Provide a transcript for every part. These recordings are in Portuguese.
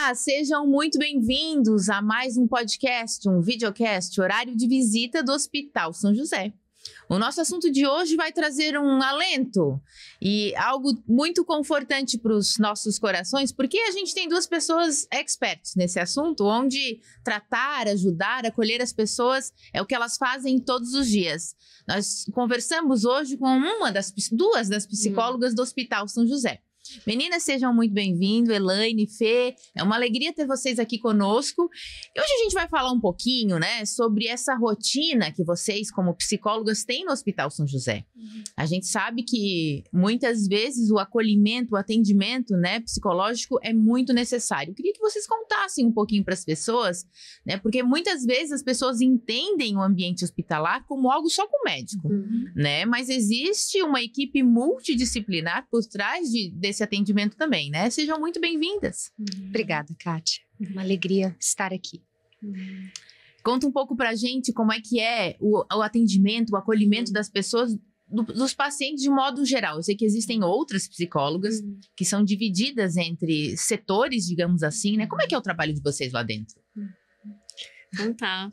Olá, sejam muito bem-vindos a mais um podcast, um videocast, horário de visita do Hospital São José. O nosso assunto de hoje vai trazer um alento e algo muito confortante para os nossos corações, porque a gente tem duas pessoas experts nesse assunto, onde tratar, ajudar, acolher as pessoas é o que elas fazem todos os dias. Nós conversamos hoje com duas das psicólogas do Hospital São José. Meninas, sejam muito bem-vindos, Elaine, Fê, é uma alegria ter vocês aqui conosco. E hoje a gente vai falar um pouquinho, né, sobre essa rotina que vocês, como psicólogas, têm no Hospital São José. A gente sabe que muitas vezes o acolhimento, o atendimento, né, psicológico é muito necessário. Eu queria que vocês contassem um pouquinho para as pessoas, né, porque muitas vezes as pessoas entendem o ambiente hospitalar como algo só com o médico, né, mas existe uma equipe multidisciplinar por trás desse atendimento também, né? Sejam muito bem-vindas. Obrigada, Kátia. Uma alegria estar aqui. Conta um pouco pra gente como é que é o atendimento, o acolhimento das pessoas, dos pacientes de modo geral. Eu sei que existem outras psicólogas que são divididas entre setores, digamos assim, né? Como é que é o trabalho de vocês lá dentro? Então tá.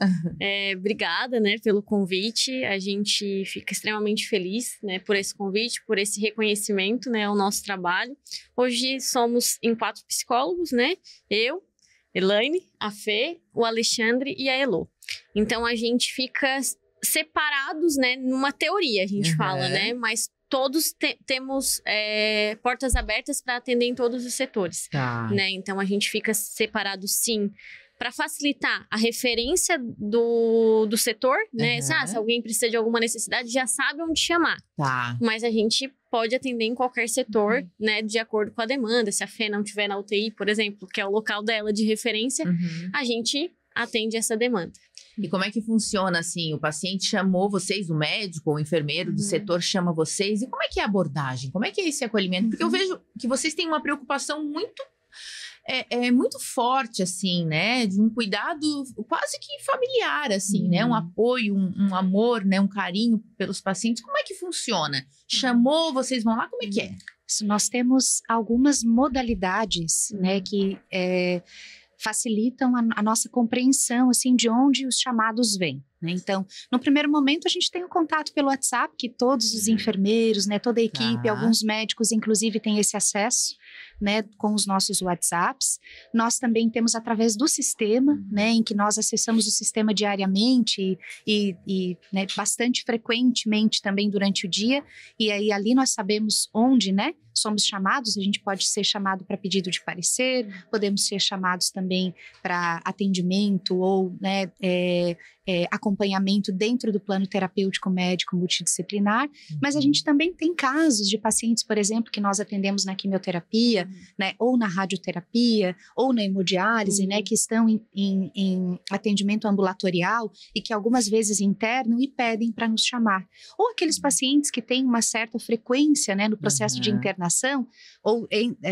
Obrigada, né, pelo convite. A gente fica extremamente feliz, né, por esse convite, por esse reconhecimento, né, ao nosso trabalho. Hoje somos em 4 psicólogos, né? Eu, Elaine, a Fê, o Alexandre e a Elô. Então a gente fica separados, né, numa teoria, a gente fala, né? Mas todos temos portas abertas para atender em todos os setores, né? Então a gente fica separado, sim, para facilitar a referência do setor, né? Se alguém precisa de alguma necessidade, já sabe onde chamar. Mas a gente pode atender em qualquer setor, né? De acordo com a demanda. Se a Fê não estiver na UTI, por exemplo, que é o local dela de referência, a gente atende essa demanda. E como é que funciona, assim? O paciente chamou vocês, o médico ou o enfermeiro do setor chama vocês. E como é que é a abordagem? Como é que é esse acolhimento? Porque eu vejo que vocês têm uma preocupação muito forte, assim, né? De um cuidado quase que familiar, assim, né? Um apoio, um amor, né? Um carinho pelos pacientes. Como é que funciona? Chamou, vocês vão lá? Como é que é? Nós temos algumas modalidades, né? Que facilitam a nossa compreensão, assim, de onde os chamados vêm. Então, no primeiro momento, a gente tem o contato pelo WhatsApp, que todos os enfermeiros, né, toda a equipe, alguns médicos, inclusive, têm esse acesso, né, com os nossos WhatsApps. Nós também temos através do sistema, né, em que nós acessamos o sistema diariamente e né, bastante frequentemente também durante o dia, e aí ali nós sabemos onde, né, somos chamados. A gente pode ser chamado para pedido de parecer, podemos ser chamados também para atendimento ou, né, acompanhamento dentro do plano terapêutico médico multidisciplinar, mas a gente também tem casos de pacientes, por exemplo, que nós atendemos na quimioterapia, né, ou na radioterapia, ou na hemodiálise, né, que estão em atendimento ambulatorial e que algumas vezes internam e pedem para nos chamar. Ou aqueles pacientes que têm uma certa frequência, né, no processo de internação, ou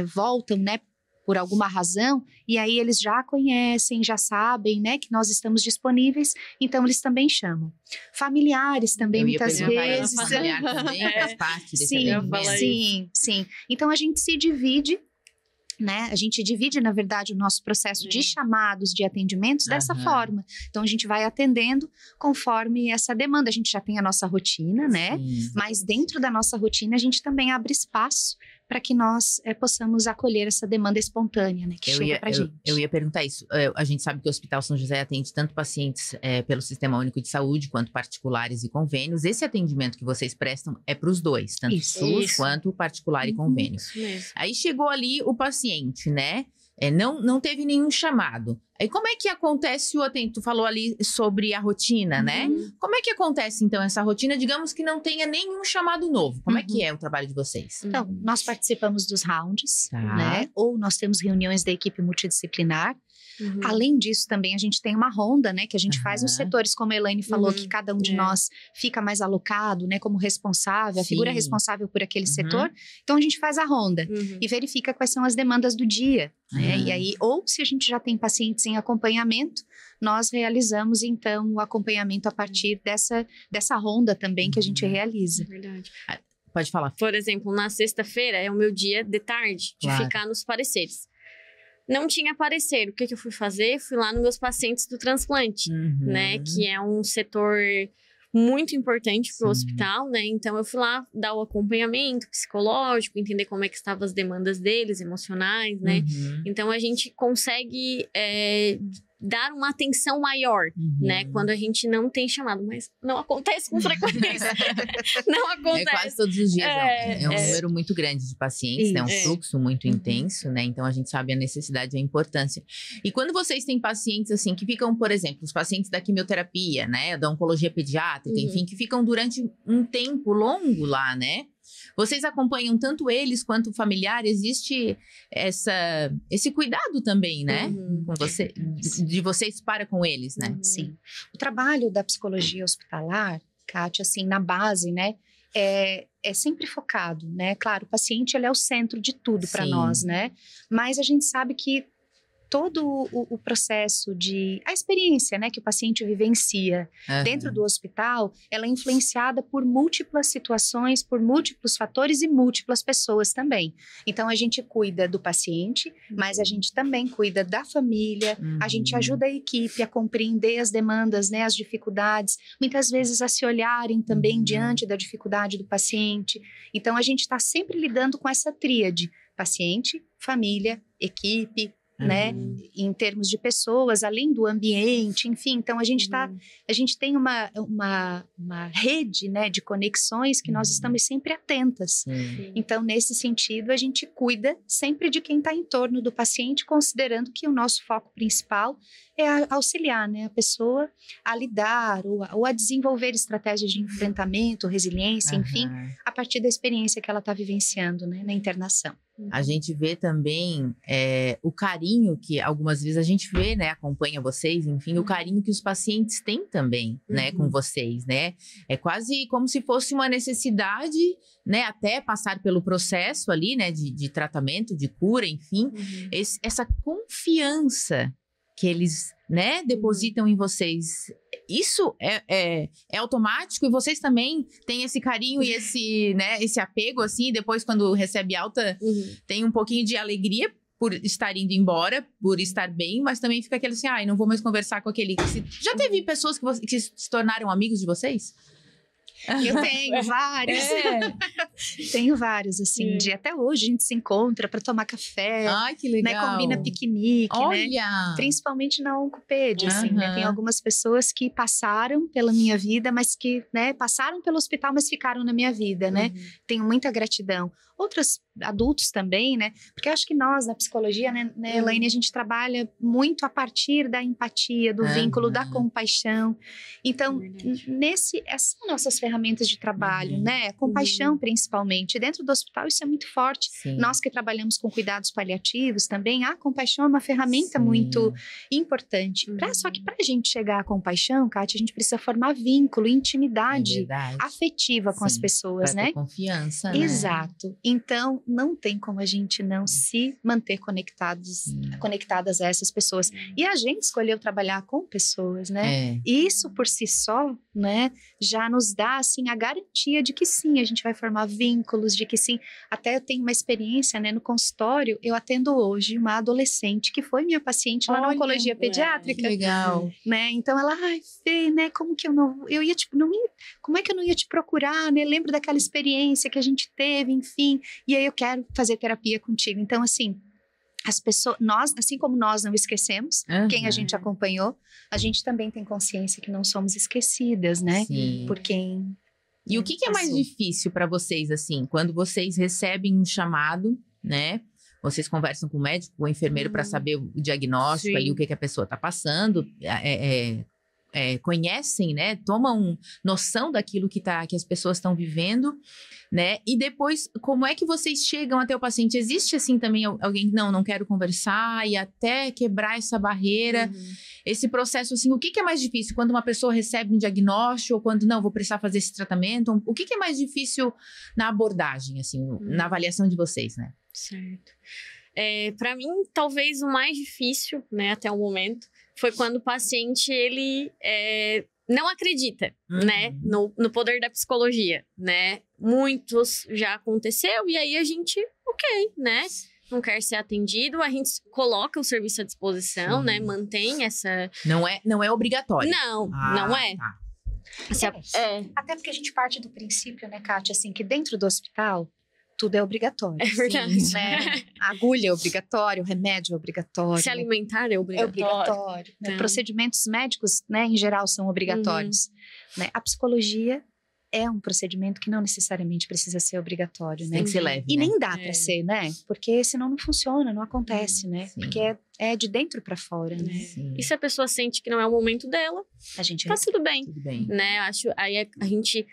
voltam, né, por alguma razão, e aí eles já conhecem, já sabem, né, que nós estamos disponíveis, então eles também chamam. Familiares também, muitas vezes. Familiar também faz parte desse sim. Então a gente se divide, né? A gente divide, na verdade, o nosso processo de chamados, de atendimentos dessa forma. Então, a gente vai atendendo conforme essa demanda. A gente já tem a nossa rotina, né? Mas dentro da nossa rotina, a gente também abre espaço para que nós possamos acolher essa demanda espontânea, né? Que chega pra gente. Eu ia perguntar isso. A gente sabe que o Hospital São José atende tanto pacientes pelo Sistema Único de Saúde, quanto particulares e convênios. Esse atendimento que vocês prestam é para os dois, tanto SUS quanto particular e convênios. Aí chegou ali o paciente, né? Não teve nenhum chamado. Aí como é que acontece o atendimento? Tu falou ali sobre a rotina, né? Como é que acontece então essa rotina? Digamos que não tenha nenhum chamado novo. Como é que é o trabalho de vocês? Então, nós participamos dos rounds, né? Ou nós temos reuniões da equipe multidisciplinar. Além disso, também a gente tem uma ronda, né, que a gente faz nos setores, como a Elaine falou, que cada um de nós fica mais alocado, né, como responsável, a figura responsável por aquele setor. Então a gente faz a ronda e verifica quais são as demandas do dia, né? E aí, ou se a gente já tem pacientes em acompanhamento, nós realizamos então o acompanhamento a partir dessa ronda também que a gente realiza. Verdade. Pode falar. Por exemplo, na sexta-feira é o meu dia de tarde de ficar nos pareceres. não tinha parecer. O que eu fui fazer? Fui lá nos meus pacientes do transplante, né? Que é um setor muito importante para o hospital, né? Então, eu fui lá dar o acompanhamento psicológico, entender como é que estavam as demandas deles, emocionais, né? Então, a gente consegue dar uma atenção maior, né? Quando a gente não tem chamado, mas não acontece com frequência. Não acontece. É quase todos os dias, é um número muito grande de pacientes, né? Um fluxo muito intenso, né? Então, a gente sabe a necessidade e a importância. E quando vocês têm pacientes, assim, que ficam, por exemplo, os pacientes da quimioterapia, né? Da oncologia pediátrica, enfim, que ficam durante um tempo longo lá, né? Vocês acompanham tanto eles quanto o familiar? Existe esse cuidado também, né? Com você, de vocês para com eles, né? Sim. O trabalho da psicologia hospitalar, Kátia, assim, na base, né? É sempre focado, né? Claro, o paciente, ele é o centro de tudo para nós, né? Mas a gente sabe que todo o processo a experiência, né, que o paciente vivencia dentro do hospital, ela é influenciada por múltiplas situações, por múltiplos fatores e múltiplas pessoas também. Então, a gente cuida do paciente, mas a gente também cuida da família, a gente ajuda a equipe a compreender as demandas, né, as dificuldades, muitas vezes a se olharem também diante da dificuldade do paciente. Então, a gente está sempre lidando com essa tríade: paciente, família, equipe, né, em termos de pessoas, além do ambiente, enfim. Então, a gente tem uma rede, né, de conexões que nós estamos sempre atentas. Então, nesse sentido, a gente cuida sempre de quem está em torno do paciente, considerando que o nosso foco principal é auxiliar, né, a pessoa a lidar ou a desenvolver estratégias de enfrentamento, resiliência, enfim, a partir da experiência que ela está vivenciando, né, na internação. A gente vê também o carinho que algumas vezes a gente vê, né, acompanha vocês, enfim, o carinho que os pacientes têm também, né, com vocês, né? É quase como se fosse uma necessidade, né, até passar pelo processo ali, né, de tratamento, de cura, enfim, essa confiança que eles, né, depositam em vocês. Isso é automático, e vocês também têm esse carinho e esse apego, assim, e depois quando recebe alta, tem um pouquinho de alegria por estar indo embora, por estar bem, mas também fica aquele assim, não vou mais conversar com aquele... Já teve pessoas que se tornaram amigos de vocês? Eu tenho vários. Tenho vários, assim, de até hoje a gente se encontra para tomar café. Ai, que legal. Né, combina piquenique, olha, né? Principalmente na Oncoped, assim, né? Tem algumas pessoas que passaram pela minha vida, mas que, né, passaram pelo hospital, mas ficaram na minha vida, né? Tenho muita gratidão. Outros adultos também, né? Porque eu acho que nós, na psicologia, né, Elaine, a gente trabalha muito a partir da empatia, do vínculo, da compaixão. Então, essas são nossas ferramentas de trabalho, né? A compaixão, principalmente. Dentro do hospital, isso é muito forte. Nós que trabalhamos com cuidados paliativos também, a compaixão é uma ferramenta muito importante. Só que para a gente chegar à compaixão, Kátia, a gente precisa formar vínculo, intimidade afetiva com as pessoas, né? Ter confiança, né? Exato. Então, não tem como a gente não se manter conectadas a essas pessoas. E a gente escolheu trabalhar com pessoas, né? E isso por si só, né, já nos dá, assim, a garantia de que sim, a gente vai formar vínculos, de que sim. Até eu tenho uma experiência, né, no consultório, eu atendo hoje uma adolescente que foi minha paciente lá na oncologia pediátrica. Que legal. Né? Então ela, Fê, né, como que como é que eu não ia te procurar, né? Lembro daquela experiência que a gente teve, enfim, e aí eu quero fazer terapia contigo. Então, assim, as pessoas, assim como nós não esquecemos quem a gente acompanhou, a gente também tem consciência que não somos esquecidas, né? Sim. Por quem... E o que é mais difícil para vocês, assim, quando vocês recebem um chamado, né? Vocês conversam com o médico, com o enfermeiro para saber o diagnóstico ali, o que a pessoa está passando, conhecem, né? Tomam noção daquilo que as pessoas estão vivendo, né? E depois, como é que vocês chegam até o paciente? Existe, assim, também alguém que não quero conversar e até quebrar essa barreira? Esse processo, assim, o que é mais difícil? Quando uma pessoa recebe um diagnóstico ou quando, não, vou precisar fazer esse tratamento? O que é mais difícil na abordagem, assim, na avaliação de vocês, né? Certo. Para mim, talvez o mais difícil, né, até o momento, foi quando o paciente, ele não acredita, né, no poder da psicologia, né? Muitos já aconteceu e aí a gente, ok, né? não quer ser atendido, a gente coloca o serviço à disposição, Sim. né? Mantém essa... Não é obrigatório. Não é. Tá. Até porque a gente parte do princípio, né, Kátia, assim, que dentro do hospital tudo é obrigatório. É verdade. Sim. Né? A agulha é obrigatório, o remédio é obrigatório. Se alimentar é É obrigatório. obrigatório. Né? Então. Procedimentos médicos, né, em geral, são obrigatórios. Né? A psicologia é um procedimento que não necessariamente precisa ser obrigatório, né? Tem que ser leve, E né? nem dá para ser, né? Porque senão não funciona, não acontece, né? Sim. Porque é de dentro para fora, né? Sim. E se a pessoa sente que não é o momento dela, A gente tá tudo bem, Tudo bem. né? Acho, aí a gente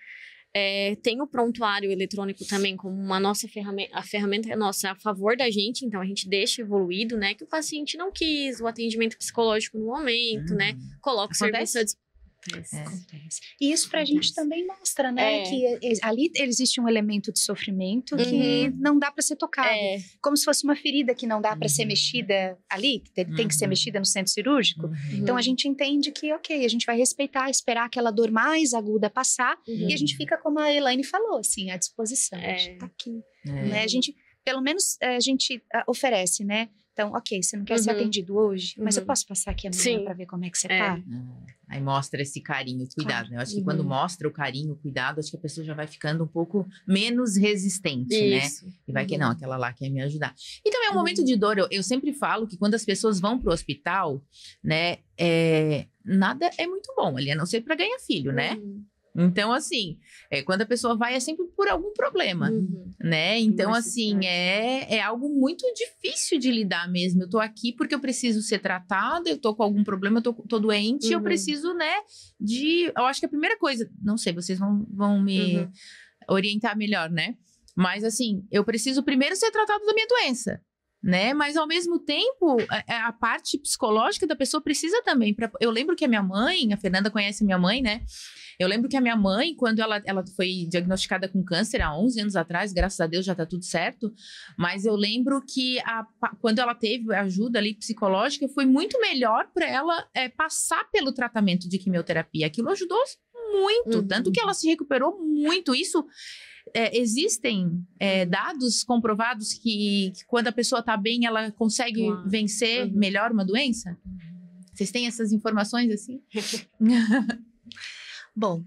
tem o prontuário eletrônico também como uma nossa ferramenta, a ferramenta é nossa a favor da gente, então a gente deixa evoluído, né? Que o paciente não quis o atendimento psicológico no momento, né? Coloca o serviço à disposição. acontece. E isso pra gente também mostra, né? Que ali existe um elemento de sofrimento que não dá para ser tocado. Como se fosse uma ferida que não dá para ser mexida ali, que tem que ser mexida no centro cirúrgico. Então a gente entende que, ok, a gente vai respeitar, esperar aquela dor mais aguda passar e a gente fica, como a Elaine falou, assim, à disposição. A gente tá aqui. Né? A gente, pelo menos, a gente oferece, né? Então, ok, você não quer ser atendido hoje, mas eu posso passar aqui amanhã para ver como é que você tá? Aí mostra esse carinho, esse cuidado, né? Eu acho que quando mostra o carinho, o cuidado, acho que a pessoa já vai ficando um pouco menos resistente, né? E vai que não, aquela lá quer me ajudar. E também é um momento de dor. Eu sempre falo que quando as pessoas vão pro hospital, né? Nada é muito bom ali, a não ser para ganhar filho, né? Então, assim, quando a pessoa vai é sempre por algum problema, né? Então, assim, é algo muito difícil de lidar mesmo. Eu tô aqui porque eu preciso ser tratada, eu tô com algum problema, eu tô doente, eu preciso, né, eu acho que a primeira coisa, não sei, vocês vão me orientar melhor, né? Mas, assim, eu preciso primeiro ser tratado da minha doença, né? Mas, ao mesmo tempo, a parte psicológica da pessoa precisa também. Eu lembro que a minha mãe, a Fernanda conhece a minha mãe, né? Eu lembro que a minha mãe, quando ela foi diagnosticada com câncer há 11 anos atrás, graças a Deus já tá tudo certo, mas eu lembro que quando ela teve ajuda ali psicológica, foi muito melhor para ela passar pelo tratamento de quimioterapia. Aquilo ajudou muito, tanto que ela se recuperou muito. Isso, existem dados comprovados que quando a pessoa tá bem, ela consegue vencer melhor uma doença? Vocês têm essas informações assim? Bom,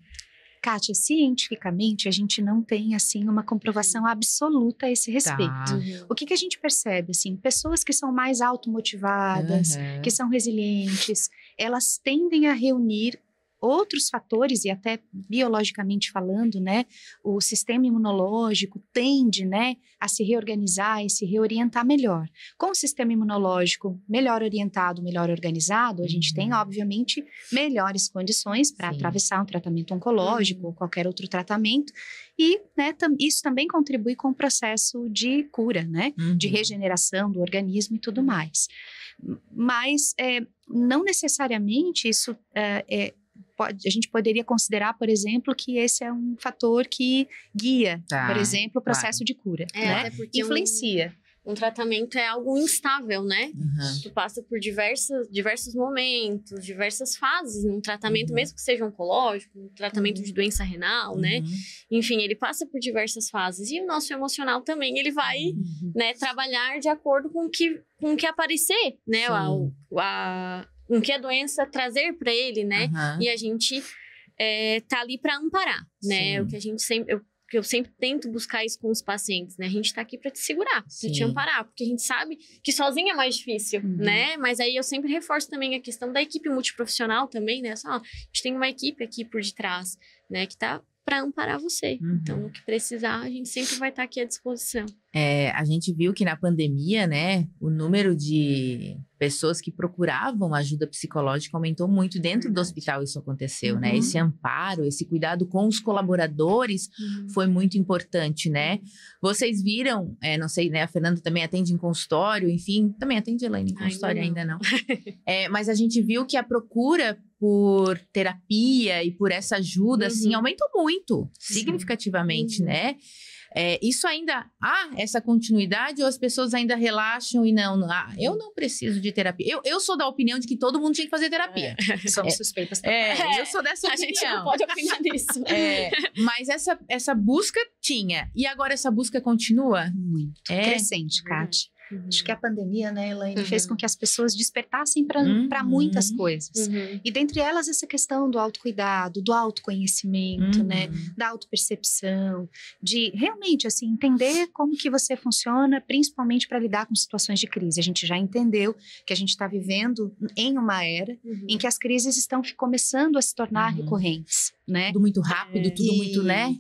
Kátia, cientificamente a gente não tem, assim, uma comprovação absoluta a esse respeito. O que a gente percebe, assim, pessoas que são mais automotivadas, que são resilientes, elas tendem a reunir outros fatores, e até biologicamente falando, né, o sistema imunológico tende, né, a se reorganizar e se reorientar melhor. Com o sistema imunológico melhor orientado, melhor organizado, a gente tem, obviamente, melhores condições para atravessar um tratamento oncológico ou qualquer outro tratamento, e, né, isso também contribui com o processo de cura, né, de regeneração do organismo e tudo mais. Mas não necessariamente isso a gente poderia considerar, por exemplo, que esse é um fator que guia, por exemplo, o processo de cura, né? Influencia. Um tratamento é algo instável, né? Tu passa por diversos momentos, diversas fases num tratamento, mesmo que seja oncológico, um tratamento de doença renal, né? Enfim, ele passa por diversas fases. E o nosso emocional também, ele vai, né, trabalhar de acordo com o que aparecer, né? Com que a doença trazer para ele, né? E a gente tá ali para amparar, né? O que a gente sempre... eu sempre tento buscar isso com os pacientes, né? A gente tá aqui para te segurar, para te amparar, porque a gente sabe que sozinho é mais difícil, né? Mas aí eu sempre reforço também a questão da equipe multiprofissional também, né? A gente tem uma equipe aqui por detrás, né? Que tá para amparar você. Então, o que precisar, a gente sempre vai estar aqui à disposição. A gente viu que na pandemia, né, o número de pessoas que procuravam ajuda psicológica aumentou muito dentro do hospital. Isso aconteceu, né? Esse amparo, esse cuidado com os colaboradores foi muito importante, né? Vocês viram, não sei, né? A Fernanda também atende em consultório, enfim, também atende, Elaine, em consultório ainda não. Mas a gente viu que a procura por terapia e por essa ajuda, assim, aumentou muito, significativamente, né? Isso ainda há essa continuidade ou as pessoas ainda relaxam e eu não preciso de terapia. Eu sou da opinião de que todo mundo tinha que fazer terapia. Somos suspeitas. Eu sou dessa opinião. A gente não pode opinar nisso. Mas essa busca tinha. E agora essa busca continua? Muito. Crescente, Kátia. Acho que a pandemia, né, Elaine, fez com que as pessoas despertassem para muitas coisas. E dentre elas, essa questão do autocuidado, do autoconhecimento, né, da autopercepção, de realmente, assim, entender como que você funciona, principalmente para lidar com situações de crise. A gente já entendeu que a gente está vivendo em uma era em que as crises estão começando a se tornar recorrentes, né? Tudo muito rápido, tudo muito, né?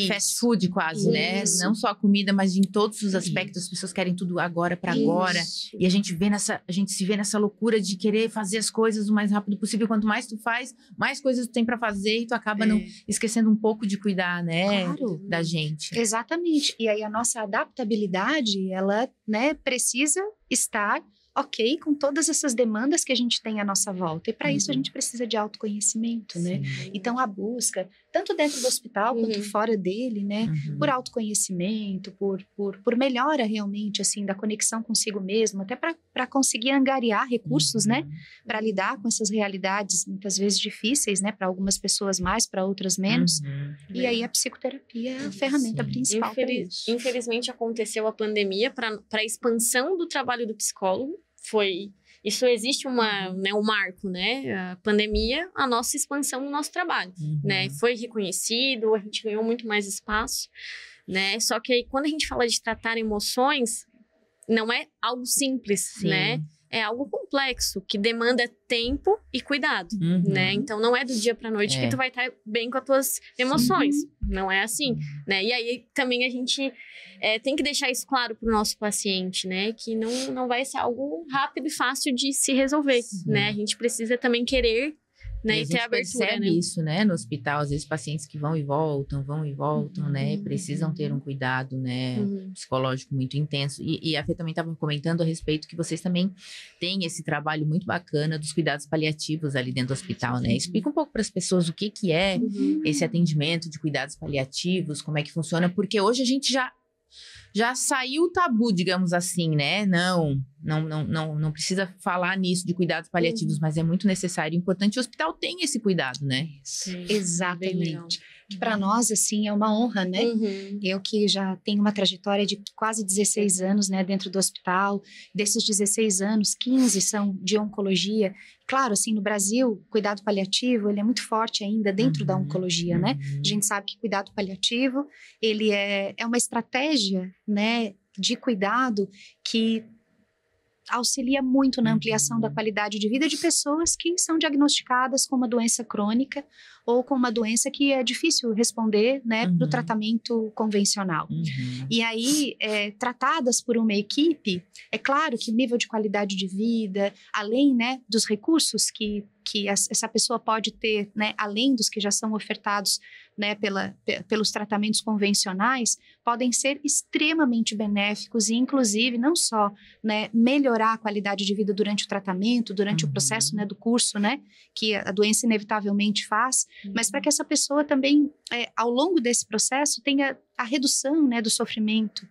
Fast food quase, né? Não só a comida, mas em todos os aspectos. As pessoas querem tudo agora para agora. E a gente se vê nessa loucura de querer fazer as coisas o mais rápido possível. Quanto mais tu faz, mais coisas tu tem para fazer e tu acaba não esquecendo um pouco de cuidar, né? Claro. Da gente. Exatamente. E aí a nossa adaptabilidade, ela, né, precisa estar ok com todas essas demandas que a gente tem à nossa volta. E para isso a gente precisa de autoconhecimento, né? Então a busca, tanto dentro do hospital quanto fora dele, né? Por autoconhecimento, por melhora realmente, assim, da conexão consigo mesmo, até para conseguir angariar recursos, né? Para lidar com essas realidades muitas vezes difíceis, né? Para algumas pessoas mais, para outras menos. E aí a psicoterapia é a ferramenta principal para isso. Infelizmente aconteceu a pandemia para a expansão do trabalho do psicólogo. Isso existe um marco, né? A pandemia, a nossa expansão no nosso trabalho, né? Foi reconhecido, a gente ganhou muito mais espaço, né? Só que aí, quando a gente fala de tratar emoções, não é algo simples, né? É algo complexo, que demanda tempo e cuidado, né? Então, não é do dia pra noite que tu vai estar bem com as tuas emoções. Não é assim, né? E aí, também a gente tem que deixar isso claro pro nosso paciente, né? Que não vai ser algo rápido e fácil de se resolver, né? A gente precisa também querer, né? E ter abertura, percebe isso, né? No hospital, às vezes pacientes que vão e voltam, né? Precisam ter um cuidado, né? Psicológico muito intenso. E a Fê também estava comentando a respeito que vocês também têm esse trabalho muito bacana dos cuidados paliativos ali dentro do hospital, né? Explica um pouco para as pessoas o que é esse atendimento de cuidados paliativos, como é que funciona, porque hoje a gente já saiu o tabu, digamos assim, né? Não precisa falar nisso de cuidados paliativos, mas é muito necessário e importante. O hospital tem esse cuidado, né? Exatamente. Que para nós, assim, é uma honra, né? Eu que já tenho uma trajetória de quase 16 anos, né, dentro do hospital. Desses 16 anos, 15 são de oncologia. Claro, assim, no Brasil, o cuidado paliativo, ele é muito forte ainda dentro da oncologia, né? A gente sabe que cuidado paliativo, ele é uma estratégia, né, de cuidado que auxilia muito na ampliação da qualidade de vida de pessoas que são diagnosticadas com uma doença crônica ou com uma doença que é difícil responder, né, do tratamento convencional. E aí, tratadas por uma equipe, é claro que o nível de qualidade de vida, além, né, dos recursos que essa pessoa pode ter, né, além dos que já são ofertados, né, pelos tratamentos convencionais, podem ser extremamente benéficos e, inclusive, não só, né, melhorar a qualidade de vida durante o tratamento, durante o processo, né, do curso, né, que a doença inevitavelmente faz, mas para que essa pessoa também, ao longo desse processo, tenha a redução, né, do sofrimento.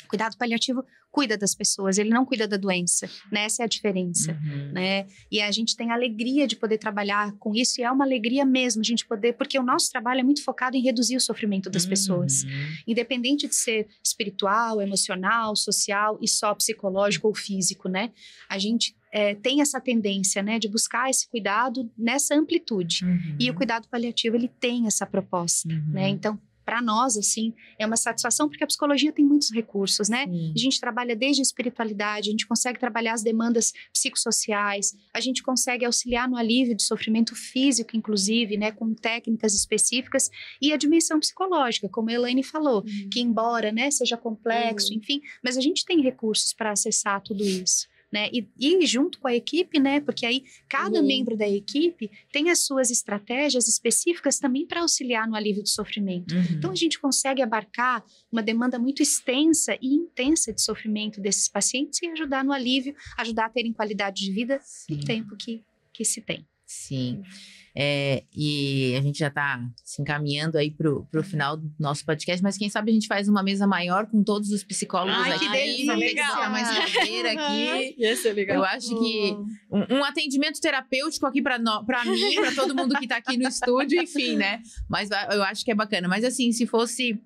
Cuidado paliativo cuida das pessoas, ele não cuida da doença, né? Essa é a diferença, né? E a gente tem a alegria de poder trabalhar com isso, e é uma alegria mesmo a gente poder, porque o nosso trabalho é muito focado em reduzir o sofrimento das pessoas, independente de ser espiritual, emocional, social e só psicológico ou físico, né? A gente tem essa tendência, né, de buscar esse cuidado nessa amplitude, e o cuidado paliativo, ele tem essa proposta, né? Então, para nós, assim, é uma satisfação, porque a psicologia tem muitos recursos, né? A gente trabalha desde a espiritualidade, a gente consegue trabalhar as demandas psicossociais, a gente consegue auxiliar no alívio de sofrimento físico, inclusive, né, com técnicas específicas, e a dimensão psicológica, como a Elaine falou, que embora, né, seja complexo, enfim, mas a gente tem recursos para acessar tudo isso. Né? E junto com a equipe, né? Porque aí cada membro da equipe tem as suas estratégias específicas também para auxiliar no alívio do sofrimento. Então a gente consegue abarcar uma demanda muito extensa e intensa de sofrimento desses pacientes e ajudar no alívio, ajudar a terem qualidade de vida no tempo que se tem. Sim. E a gente já está se encaminhando aí pro final do nosso podcast, mas quem sabe a gente faz uma mesa maior com todos os psicólogos aqui. Que delícia, legal. Botar mais cadeira aqui. Isso é legal. Eu acho que um atendimento terapêutico aqui para mim, para todo mundo que está aqui no estúdio, enfim, né? Mas eu acho que é bacana. Mas assim, se fosse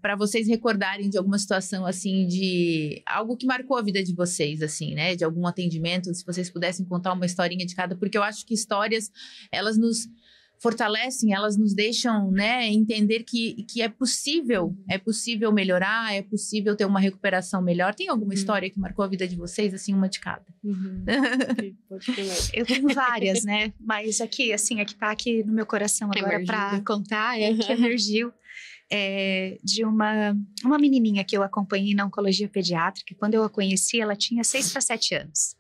para vocês recordarem de alguma situação, assim, de algo que marcou a vida de vocês, assim, né? De algum atendimento, se vocês pudessem contar uma historinha de cada, porque eu acho que histórias, elas nos fortalecem, elas nos deixam, né, entender que é possível melhorar, é possível ter uma recuperação melhor. Tem alguma história que marcou a vida de vocês, assim, uma de cada? Eu tenho várias, né, mas aqui, assim, a que tá aqui no meu coração agora para contar é que emergiu de uma menininha que eu acompanhei na oncologia pediátrica. Quando eu a conheci, ela tinha 6 para 7 anos.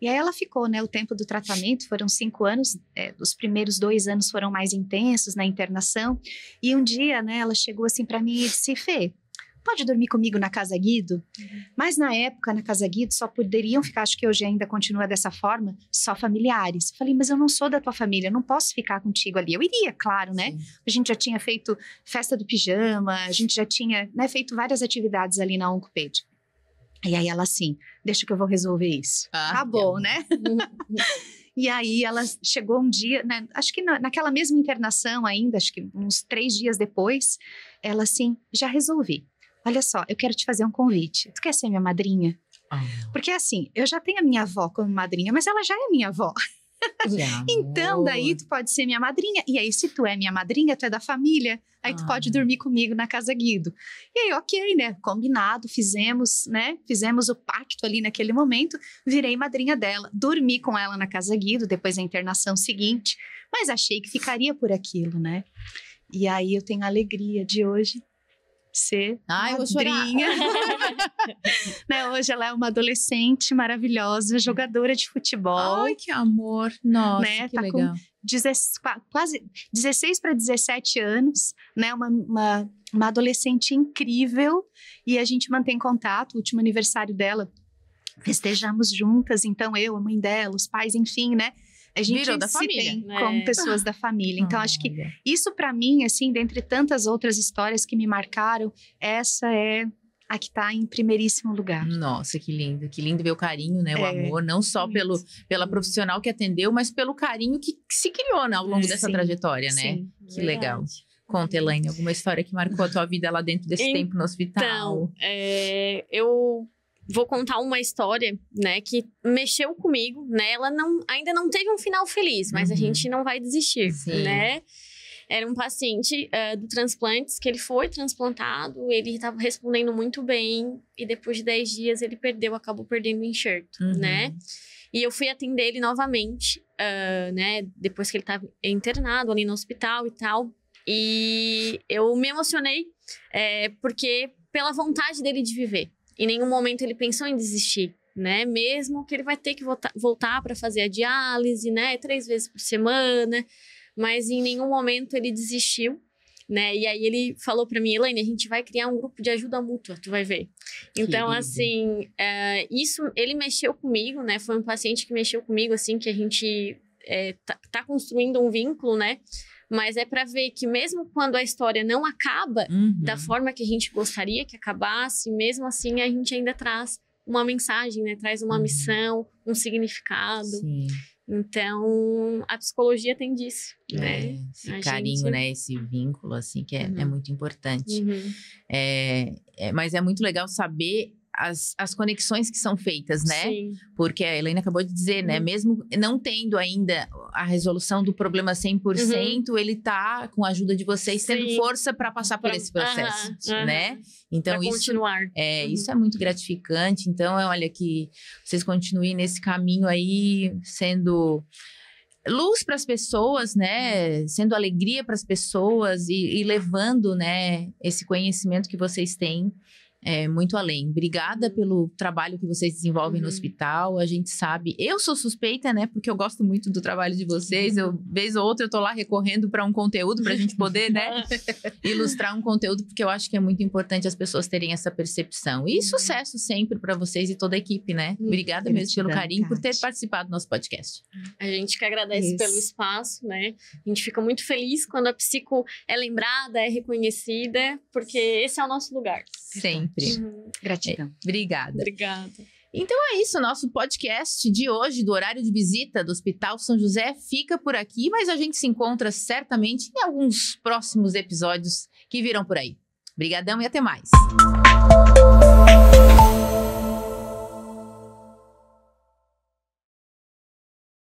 E aí ela ficou, né, o tempo do tratamento, foram 5 anos, os primeiros 2 anos foram mais intensos na internação, e um dia, né, ela chegou assim para mim e disse: Fê, pode dormir comigo na Casa Guido? Mas na época, na Casa Guido, só poderiam ficar, acho que hoje ainda continua dessa forma, só familiares. Eu falei, mas eu não sou da tua família, eu não posso ficar contigo ali. Eu iria, claro, né? Sim. A gente já tinha feito festa do pijama, a gente já tinha, né, feito várias atividades ali na Oncoped. E aí ela assim, deixa que eu vou resolver isso. Tá bom, né? E aí ela chegou um dia, né, acho que naquela mesma internação ainda, acho que uns 3 dias depois, ela assim, já resolvi. Olha só, eu quero te fazer um convite. Tu quer ser minha madrinha? Porque assim, eu já tenho a minha avó como madrinha, mas ela já é minha avó. Então, daí tu pode ser minha madrinha. E aí, se tu é minha madrinha, tu é da família. Aí tu pode dormir comigo na Casa Guido. E aí, ok, né? Combinado, fizemos, né? Fizemos o pacto ali naquele momento. Virei madrinha dela. Dormi com ela na Casa Guido, depois da internação seguinte. Mas achei que ficaria por aquilo, né? E aí, eu tenho a alegria de hoje ser madrinha. Né, hoje ela é uma adolescente maravilhosa, jogadora de futebol. Ai, que amor! Nossa, né, que legal. Com quase 16 para 17 anos, né, uma adolescente incrível, e a gente mantém contato. O último aniversário dela, festejamos juntas, então eu, a mãe dela, os pais, enfim, né? A gente virou da família, tem como pessoas da família. Então, acho que isso para mim, assim, dentre tantas outras histórias que me marcaram, essa é a que tá em primeiríssimo lugar. Nossa, que lindo ver o carinho, né, o amor, não só pela profissional que atendeu, mas pelo carinho que se criou, né, ao longo dessa trajetória, né? Sim, que legal. Conta, Elaine, alguma história que marcou a tua vida lá dentro desse tempo no hospital? Então, eu vou contar uma história, né, que mexeu comigo, né? Ela ainda não teve um final feliz, mas a gente não vai desistir, né? Era um paciente do transplantes, que ele foi transplantado, ele estava respondendo muito bem, e depois de 10 dias ele acabou perdendo o enxerto, né? E eu fui atender ele novamente, né, depois que ele estava internado ali no hospital e tal, e eu me emocionei, porque pela vontade dele de viver. Em nenhum momento ele pensou em desistir, né? Mesmo que ele vai ter que voltar para fazer a diálise, né? 3 vezes por semana. Mas em nenhum momento ele desistiu, né? E aí ele falou para mim, Elaine, a gente vai criar um grupo de ajuda mútua, tu vai ver. Então, assim, isso, ele mexeu comigo, né? Foi um paciente que mexeu comigo, assim, que a gente tá construindo um vínculo, né? Mas é para ver que mesmo quando a história não acaba da forma que a gente gostaria que acabasse, mesmo assim a gente ainda traz uma mensagem, né? Traz uma missão, um significado. Sim. Então, a psicologia tem disso, né? Esse carinho, né? Esse vínculo, assim, que é muito importante. Mas é muito legal saber as conexões que são feitas, né? Sim. Porque a Elaine acabou de dizer, né? Mesmo não tendo ainda a resolução do problema 100%, ele tá, com a ajuda de vocês, tendo força para passar por esse processo, né? Então, pra continuar. Isso é muito gratificante. Então, olha, que vocês continuem nesse caminho aí, sendo luz para as pessoas, né? Sendo alegria para as pessoas e levando, né, esse conhecimento que vocês têm muito além. Obrigada pelo trabalho que vocês desenvolvem no hospital. A gente sabe, eu sou suspeita, né, porque eu gosto muito do trabalho de vocês. Vez ou outra eu tô lá recorrendo para um conteúdo pra gente poder, né, ilustrar um conteúdo, porque eu acho que é muito importante as pessoas terem essa percepção. E sucesso sempre para vocês e toda a equipe, né? Obrigada mesmo pelo carinho, por ter participado do nosso podcast. A gente que agradece pelo espaço, né? A gente fica muito feliz quando a psico é lembrada, é reconhecida, porque esse é o nosso lugar. Sempre. Gratidão. Obrigada. Então é isso, nosso podcast de hoje, do horário de visita do Hospital São José, fica por aqui, mas a gente se encontra certamente em alguns próximos episódios que virão por aí. Obrigadão e até mais.